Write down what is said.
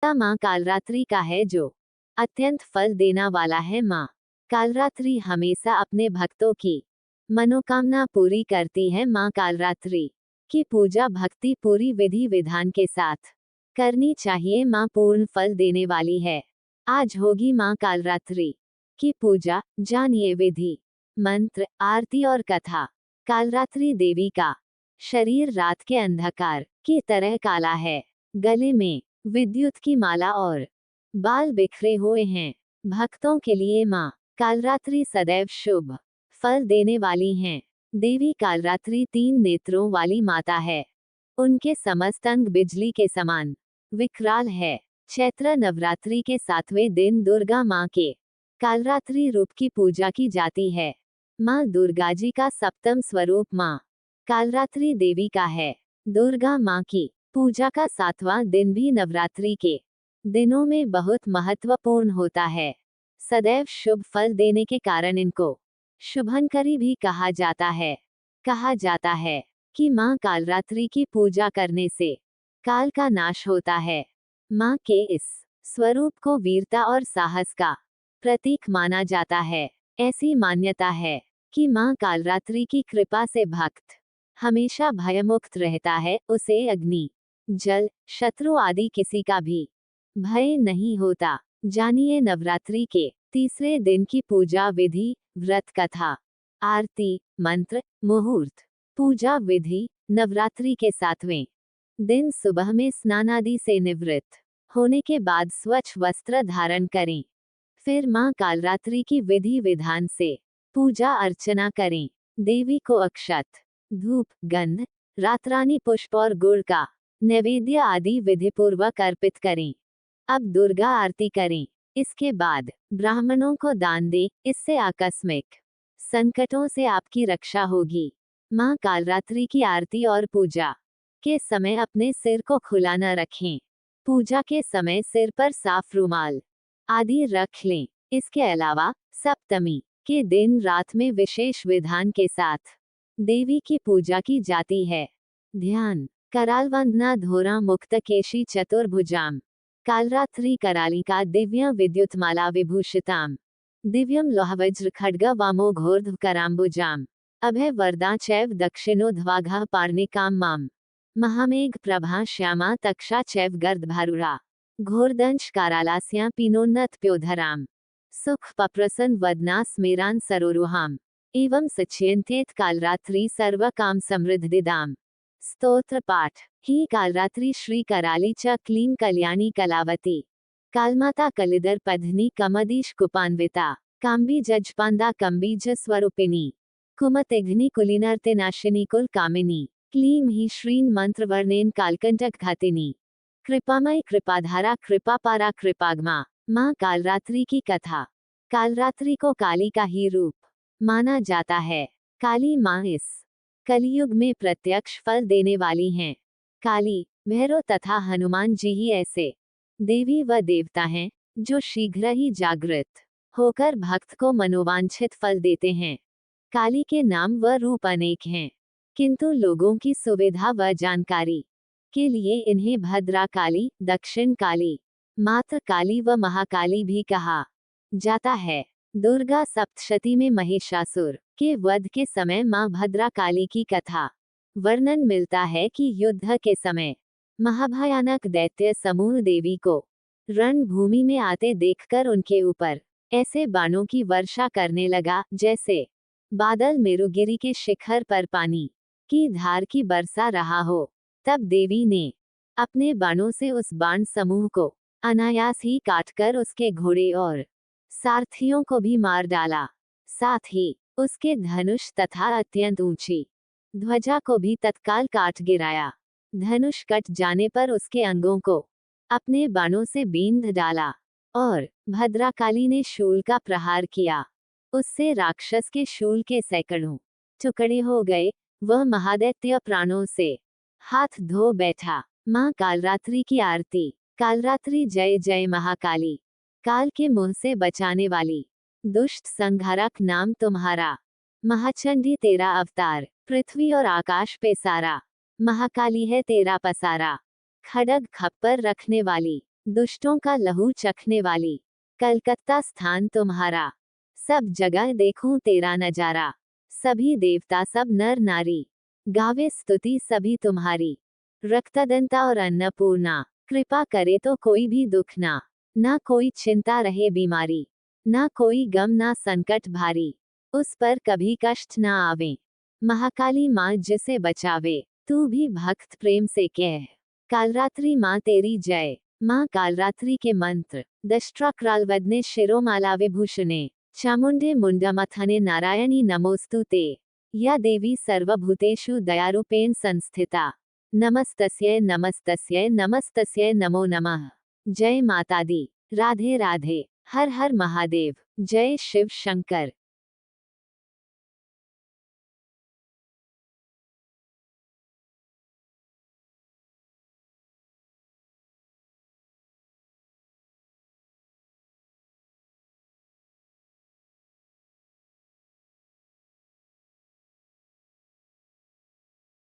माँ कालरात्रि का है जो अत्यंत फल देना वाला है। माँ कालरात्रि हमेशा अपने भक्तों की मनोकामना पूरी करती है। माँ कालरात्रि की पूजा भक्ति पूरी विधि विधान के साथ करनी चाहिए। माँ पूर्ण फल देने वाली है। आज होगी माँ कालरात्रि की पूजा। जानिए विधि, मंत्र, आरती और कथा। कालरात्रि देवी का शरीर रात के अंधकार की तरह काला है। गले में विद्युत की माला और बाल बिखरे हुए हैं। भक्तों के लिए माँ कालरात्रि सदैव शुभ फल देने वाली हैं। देवी कालरात्रि 3 नेत्रों वाली माता है। उनके समस्त अंग बिजली के समान विकराल है। चैत्र नवरात्रि के 7वें दिन दुर्गा माँ के कालरात्रि रूप की पूजा की जाती है। माँ दुर्गा जी का सप्तम स्वरूप माँ कालरात्रि देवी का है। दुर्गा माँ की पूजा का 7वां दिन भी नवरात्रि के दिनों में बहुत महत्वपूर्ण होता है। सदैव शुभ फल देने के कारण इनको शुभंकरी भी कहा जाता है। कहा जाता है कि माँ कालरात्रि की पूजा करने से काल का नाश होता है। माँ के इस स्वरूप को वीरता और साहस का प्रतीक माना जाता है। ऐसी मान्यता है कि माँ कालरात्रि की कृपा से भक्त हमेशा भयमुक्त रहता है। उसे अग्नि, जल, शत्रु आदि किसी का भी भय नहीं होता। जानिए नवरात्रि के तीसरे दिन की पूजा विधि, व्रत कथा, आरती, मंत्र, मुहूर्त। पूजा विधि। नवरात्रि के 7वें दिन सुबह में स्नानादि से निवृत्त होने के बाद स्वच्छ वस्त्र धारण करें। फिर माँ कालरात्रि की विधि विधान से पूजा अर्चना करें। देवी को अक्षत, धूप, गंध, रातरानी पुष्प और गुड़ का नैवेद्य आदि विधिपूर्वक अर्पित करें। अब दुर्गा आरती करें। इसके बाद ब्राह्मणों को दान दें। इससे आकस्मिक संकटों से आपकी रक्षा होगी। माँ कालरात्रि की आरती और पूजा के समय अपने सिर को खुला न रखें। पूजा के समय सिर पर साफ रुमाल आदि रख लें। इसके अलावा सप्तमी के दिन रात में विशेष विधान के साथ देवी की पूजा की जाती है। ध्यान। करालवंदना धोरा मुक्तकेशी चतुर्भुजाम कालरात्रि करालिका दिव्य विद्युतमाला विभूषिताम दिव्यम लोहवज्र खड्ग वामो घोर्ध्व कराम्बुजाम अभय वरदा चैव दक्षिणोध्वाघ पार्णिकाम माम महामेघ प्रभा श्यामा तक्षा चैव गर्दभारुरा घोरदंश कारालास्या पिनोन्नत प्योधराम सुख पप्रसन वदना स्मेरान सरोरुहाम एवं सच्यंतेत कालरात्रि सर्व काम समृद्धिदाम। स्तोत्र पाठ। ही कालरात्रि श्री कराली च क्लीं कल्याणी कलावती कालमाता कलिदर पधनी कमदीश कुपान्विता काम्बी जजपांदा कम्बीज स्वरूपिणी कुमतिघ्नि कुलीनर्ते नाशिनी कुल कामिनी क्लीं ही श्रीन मंत्रवर्णेन कालकंटक घातिनी कृपामयी कृपाधारा कृपापारा कृपागमा। माँ कालरात्रि की कथा। कालरात्रि को काली का ही रूप माना जाता है। काली माँ इस कलियुग में प्रत्यक्ष फल देने वाली हैं। काली, भैरव तथा हनुमान जी ही ऐसे देवी व देवता हैं जो शीघ्र ही जागृत होकर भक्त को मनोवांछित फल देते हैं। काली के नाम व रूप अनेक हैं, किंतु लोगों की सुविधा व जानकारी के लिए इन्हें भद्रा काली, दक्षिण काली, मात्र काली व महाकाली भी कहा जाता है। दुर्गा सप्तशती में महिषासुर के वध के समय मां भद्रा काली की कथा वर्णन मिलता है कि युद्ध के समय महाभयानक दैत्य समूह देवी को रणभूमि में आते देखकर उनके ऊपर ऐसे बाणों की वर्षा करने लगा जैसे बादल मेरुगिरी के शिखर पर पानी की धार की बरसा रहा हो। तब देवी ने अपने बाणों से उस बाण समूह को अनायास ही काटकर उसके घोड़े और सारथियों को भी मार डाला। साथ ही उसके धनुष तथा अत्यंत ऊंची ध्वजा को भी तत्काल काट गिराया। धनुष कट जाने पर उसके अंगों को अपने बाणों से बींध डाला और भद्राकाली ने शूल का प्रहार किया। उससे राक्षस के शूल के सैकड़ों टुकड़े हो गए। वह महादैत्य प्राणों से हाथ धो बैठा। माँ कालरात्रि की आरती। कालरात्रि जय जय महाकाली, काल के मुंह से बचाने वाली, दुष्ट संहारक नाम तुम्हारा। महाचंडी तेरा अवतार, पृथ्वी और आकाश पे सारा। महाकाली है तेरा पसारा, खड्ग खप्पर रखने वाली, दुष्टों का लहू चखने वाली, कलकत्ता स्थान तुम्हारा, सब जगह देखूं तेरा नजारा, सभी देवता सब नर नारी, गावे स्तुति सभी तुम्हारी, रक्तदंता और अन्नपूर्णा, कृपा करे तो कोई भी दुख ना कोई चिंता रहे बीमारी, ना कोई गम ना संकट भारी, उस पर कभी कष्ट ना आवे, महाकाली माँ जिसे बचावे, तू भी भक्त प्रेम से कह, कालरात्रि माँ तेरी जय, माँ कालरात्रि के मंत्र, दष्ट्राक्रालवदने शिरोमाला विभूषणे, चामुंडे मुंडमथने नारायणी नमोस्तु ते, या देवी सर्वभूतेषु दयारूपेण संस्थिता, नमस्तस्यै नमस्तस्यै नमस्तस्यै नमो नमः। जय माता दी। राधे राधे। हर हर महादेव। जय शिव शंकर।